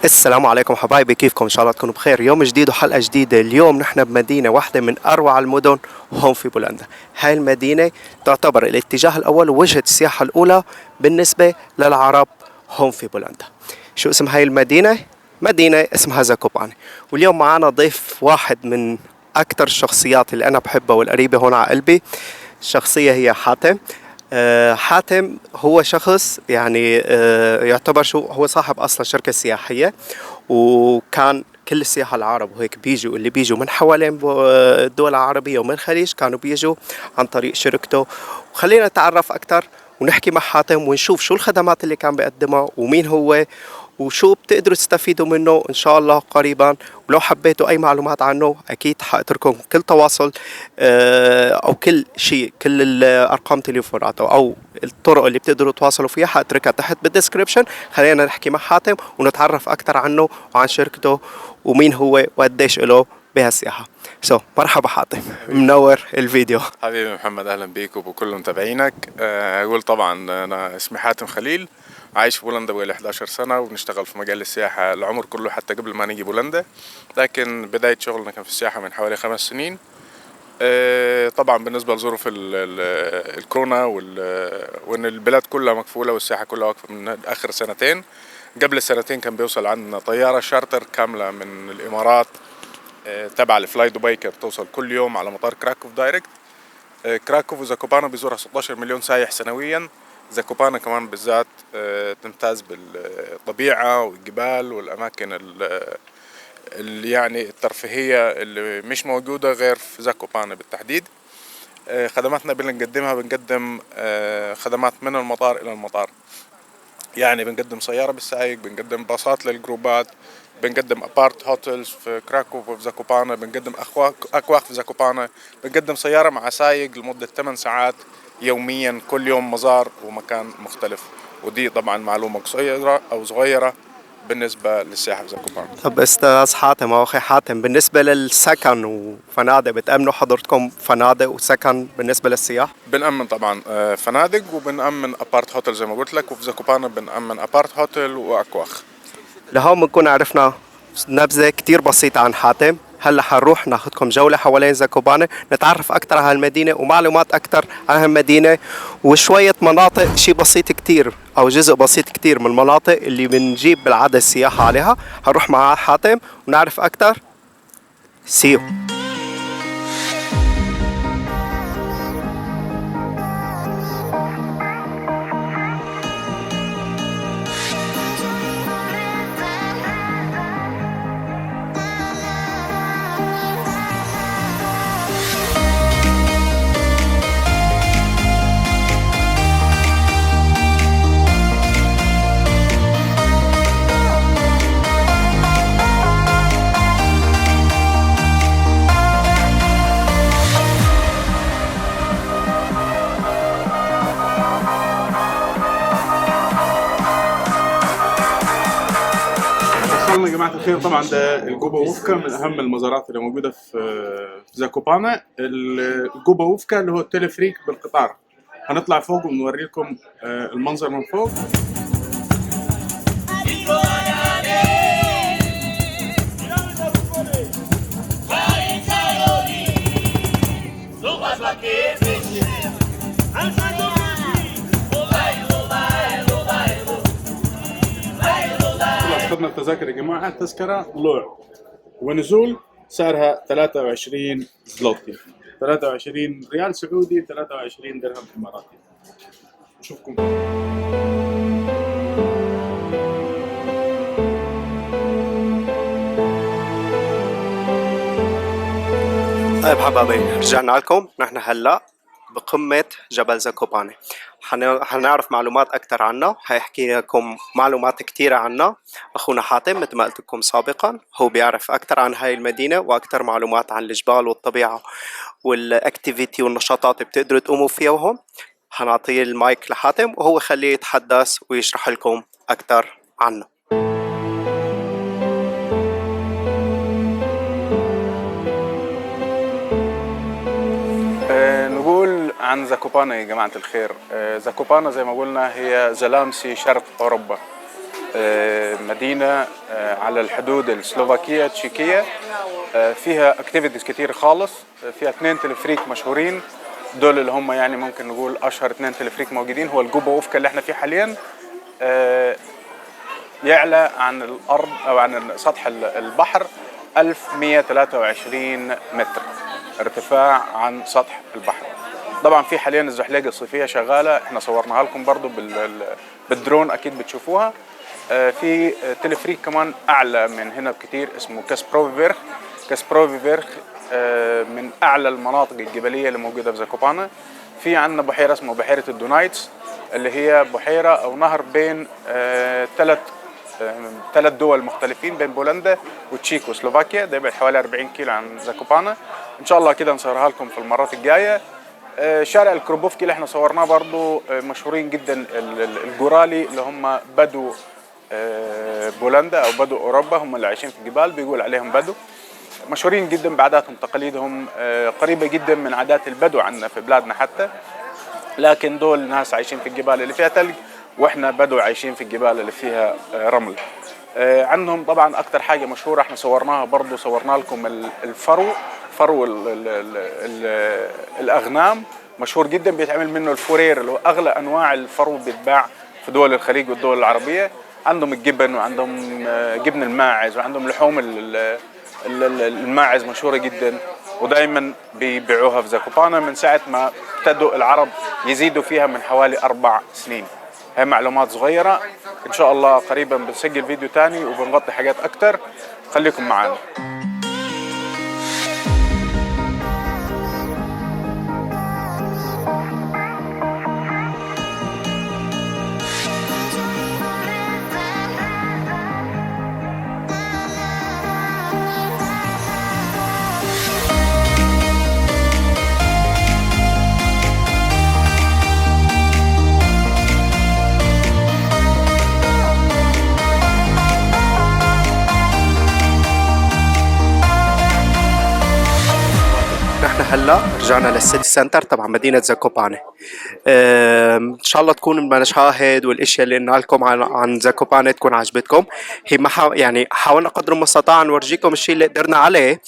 السلام عليكم حبايبي، كيفكم؟ ان شاء الله تكونوا بخير. يوم جديد وحلقة جديدة. اليوم نحن بمدينة واحدة من اروع المدن هون في بولندا. هاي المدينة تعتبر الاتجاه الاول ووجهة السياحة الاولى بالنسبة للعرب هون في بولندا. شو اسم هاي المدينة؟ مدينة اسمها زاكوباني. واليوم معنا ضيف واحد من اكثر الشخصيات اللي انا بحبها والقريبة هون على قلبي. الشخصية هي حاتم. حاتم هو شخص يعني يعتبر شو هو صاحب أصلا شركة سياحية، وكان كل السياحة العرب وهيك بيجوا اللي بيجوا من حوالين الدول العربية ومن الخليج كانوا بيجوا عن طريق شركته. وخلينا نتعرف أكتر ونحكي مع حاتم ونشوف شو الخدمات اللي كان بيقدمها ومين هو وشو بتقدروا تستفيدوا منه إن شاء الله قريبا. ولو حبيتوا أي معلومات عنه أكيد حأترككم كل تواصل أو كل شيء، كل الأرقام تليفوناته أو الطرق اللي بتقدروا تواصلوا فيها حأتركها تحت بالديسكريبشن. خلينا نحكي مع حاتم ونتعرف أكثر عنه وعن شركته ومين هو وقديش له بهالسياحة. مرحبا حاتم، منور الفيديو. حبيبي محمد، اهلا بيك وبكل متابعينك. اقول طبعا انا اسمي حاتم خليل، عايش في بولندا بقالي 11 سنة وبنشتغل في مجال السياحة العمر كله حتى قبل ما نيجي بولندا، لكن بداية شغلنا كان في السياحة من حوالي 5 سنين. طبعا بالنسبة لظروف الكورونا وان البلاد كلها مقفولة والسياحة كلها واقفة من اخر سنتين. قبل السنتين كان بيوصل عندنا طيارة شارتر كاملة من الامارات تبع الفلاي دبي، كانت بتوصل كل يوم على مطار كراكوف دايركت. كراكوف وزاكوبانا بيزورها 16 مليون سايح سنويا. زاكوبانا كمان بالذات تمتاز بالطبيعة والجبال والأماكن اللي يعني الترفيهية اللي مش موجودة غير في زاكوبانا بالتحديد. خدماتنا بنقدم خدمات من المطار إلى المطار، يعني بنقدم سيارة بالسايق، بنقدم باصات للجروبات، بنقدم ابارت هوتيلز في كراكوف وفي زاكوبانا، بنقدم اكواخ في زاكوبانا، بنقدم سيارة مع سايق لمدة 8 ساعات يوميا، كل يوم مزار ومكان مختلف. ودي طبعا معلومة قصيرة او صغيرة بالنسبة للسياحة في زاكوبانا. طب استاذ حاتم او اخي حاتم، بالنسبة للسكن وفنادق بتأمنوا حضرتكم فنادق وسكن بالنسبة للسياح؟ بنأمن طبعا فنادق وبنأمن ابارت هوتيل زي ما قلت لك، وفي زاكوبانا بنأمن ابارت هوتيل واكواخ. لهون بنكون عرفنا نبذة كتير بسيطة عن حاتم. هلا حنروح ناخدكم جولة حوالين زاكوباني، نتعرف أكتر على هالمدينة ومعلومات أكتر عن هالمدينة وشوية مناطق، شي بسيط كتير أو جزء بسيط كتير من المناطق اللي بنجيب بالعادة السياحة عليها. هنروح مع حاتم ونعرف أكتر. سيو. وصلنا يا جماعة الخير. طبعا ده الجوبا ووفكا من أهم المزارات اللي موجودة في زاكوبانا. الجوبا ووفكا اللي هو التلفريك بالقطار. هنطلع فوق ونوريكم المنظر من فوق. أخذنا التذاكر يا جماعة، التذكرة طلوع ونزول سعرها 23 زلوتي، 23 ريال سعودي، 23 درهم إماراتي. نشوفكم. طيب حبايبي، رجعنا لكم. نحن هلا بقمة جبل زاكوباني. حنعرف معلومات أكثر عنه، حيحكي لكم معلومات كثيرة عنه أخونا حاتم. مثل ما قلت لكم سابقا هو بيعرف أكثر عن هاي المدينة وأكثر معلومات عن الجبال والطبيعة والأكتيفيتي والنشاطات اللي بتقدروا تقوموا فيها وهم. حنعطيه المايك لحاتم وهو خليه يتحدث ويشرح لكم أكثر عنه. نقول عن زاكوبانا يا جماعة الخير. زاكوبانا زي ما قلنا هي زلامسي شرق أوروبا. مدينة على الحدود السلوفاكية تشيكية، فيها اكتيفيتيز كتير خالص. فيها 2 تلفريك مشهورين، دول اللي هم يعني ممكن نقول اشهر 2 تلفريك موجودين. هو الجوبا ووفكا اللي احنا فيه حاليا يعلى عن الارض او عن سطح البحر 1123 متر ارتفاع عن سطح البحر. طبعا في حاليا الزحليقه الصيفيه شغاله، احنا صورناها لكم برضو بالدرون، اكيد بتشوفوها. في تلفريك كمان اعلى من هنا بكتير اسمه كاسبروفيفيرخ. كاسبروفيفيرخ من اعلى المناطق الجبليه اللي موجوده في زاكوبانا. في عندنا بحيره اسمها بحيره الدونايتس، اللي هي بحيره او نهر بين ثلاث دول مختلفين، بين بولندا وتشيك وسلوفاكيا. ده يبعد حوالي 40 كيلو عن زاكوبانا. ان شاء الله كده نصورها لكم في المرات الجايه. شارع الكروبوفكي اللي احنا صورناه برضو مشهورين جدا الجورالي اللي هم بدو بولندا او بدو اوروبا، هم اللي عايشين في الجبال، بيقول عليهم بدو. مشهورين جدا بعاداتهم تقاليدهم، قريبه جدا من عادات البدو عندنا في بلادنا حتى، لكن دول ناس عايشين في الجبال اللي فيها ثلج، واحنا بدو عايشين في الجبال اللي فيها رمل. عندهم طبعا اكثر حاجه مشهوره احنا صورناها برضو، صورنا لكم الفرو، فرو الاغنام مشهور جدا، بيتعمل منه الفورير اللي هو اغلى انواع الفرو بيتباع في دول الخليج والدول العربيه. عندهم الجبن وعندهم جبن الماعز وعندهم لحوم الماعز مشهوره جدا، ودائما بيبيعوها في زاكوبانا من ساعه ما ابتدوا العرب يزيدوا فيها من حوالي 4 سنين. هي معلومات صغيره، ان شاء الله قريبا بنسجل فيديو تاني وبنغطي حاجات اكتر. خليكم معانا. نحن هلا رجعنا للسيتي سنتر تبع مدينة زاكوبانا. ان شاء الله تكون المشاهد والاشياء اللي قلنا لكم عن زاكوبانا تكون عجبتكم. هي ما يعني حاولنا قدر المستطاع نورجيكم الشيء اللي قدرنا عليه.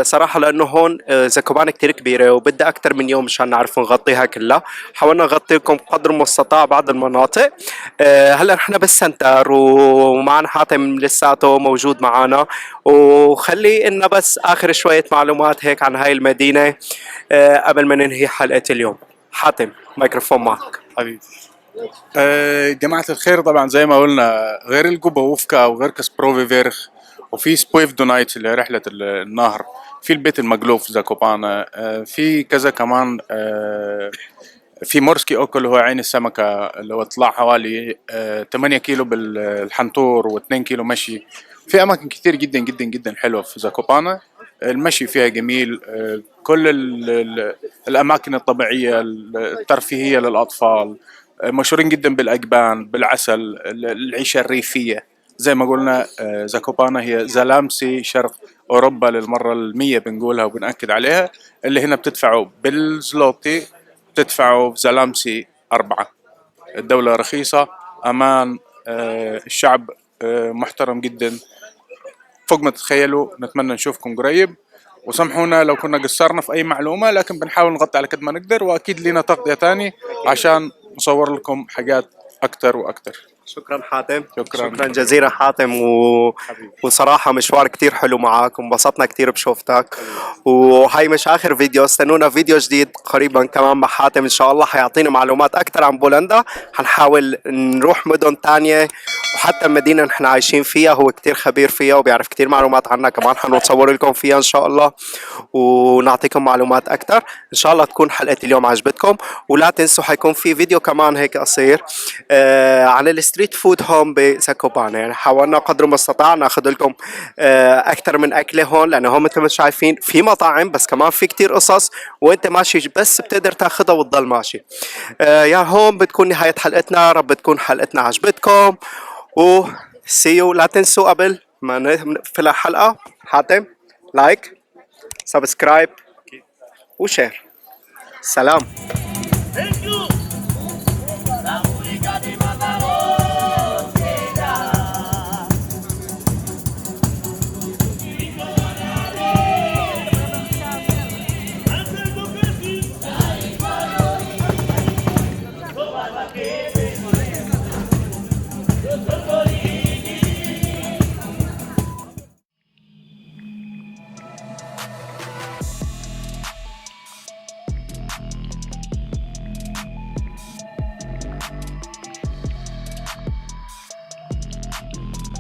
صراحة لأنه هون زاكوبانا كتير كبيرة وبدها أكتر من يوم مشان نعرف نغطيها كلها. حاولنا نغطي لكم قدر المستطاع بعض المناطق. هلا نحن بالسنتر ومعنا حاتم لساته موجود معنا، وخلي إنه بس آخر شوية معلومات هيك عن هاي المدينة قبل ما ننهي حلقة اليوم. حاتم ميكروفون معك حبيبي. جماعة الخير، طبعا زي ما قلنا غير الجوبا ووفكا وغير كاسبروفيفيرخ وفي سبويف دونايت اللي هي رحلة النهر، في البيت المقلوب في زاكوبانا، في كذا كمان، في مورسكي اوكو اللي هو عين السمكة اللي هو طلع حوالي 8 كيلو بالحنطور و2 كيلو مشي. في أماكن كتير جدا جدا جدا حلوة في زاكوبانا، المشي فيها جميل. كل الأماكن الطبيعية الترفيهية للأطفال، مشهورين جدا بالأجبان بالعسل، العيشة الريفية زي ما قلنا. زاكوبانا هي زلامسي شرق أوروبا للمرة 100 بنقولها وبنأكد عليها. اللي هنا بتدفعوا بالزلوتي، بتدفعوا في زلامسي 4. الدولة رخيصة، أمان، الشعب محترم جدا فوق ما تتخيلوا. نتمنى نشوفكم قريب، وسامحونا لو كنا قصرنا في أي معلومة، لكن بنحاول نغطي على قد ما نقدر، وأكيد لنا تغطية تاني عشان نصور لكم حاجات أكتر وأكتر. شكرا حاتم. شكرا جزيلا حاتم وصراحة مشوار كتير حلو معك وانبسطنا كتير بشوفتك. وهاي مش آخر فيديو، استنونا فيديو جديد قريبا كمان مع حاتم إن شاء الله حيعطينا معلومات أكتر عن بولندا. حنحاول نروح مدن تانية، وحتى المدينة نحن عايشين فيها هو كتير خبير فيها وبيعرف كتير معلومات عنها، كمان حنصور لكم فيها إن شاء الله ونعطيكم معلومات أكتر. إن شاء الله تكون حلقة اليوم عجبتكم، ولا تنسوا حيكون في فيديو كمان هيك قصير عن الستريت فود هون بزاكوبانا. يعني حاولنا قدر المستطاع ناخذ لكم أكتر من أكلة هون، لأنه هون مثل ما شايفين في مطاعم بس كمان في كتير قصص، وأنت ماشي بس بتقدر تاخذها وتضل ماشي. يعني هون بتكون نهاية حلقتنا، رب تكون حلقتنا عجبتكم، و see you. لا تنسوا قبل ما نقفل الحلقة حاتم لايك سبسكرايب وشير. سلام.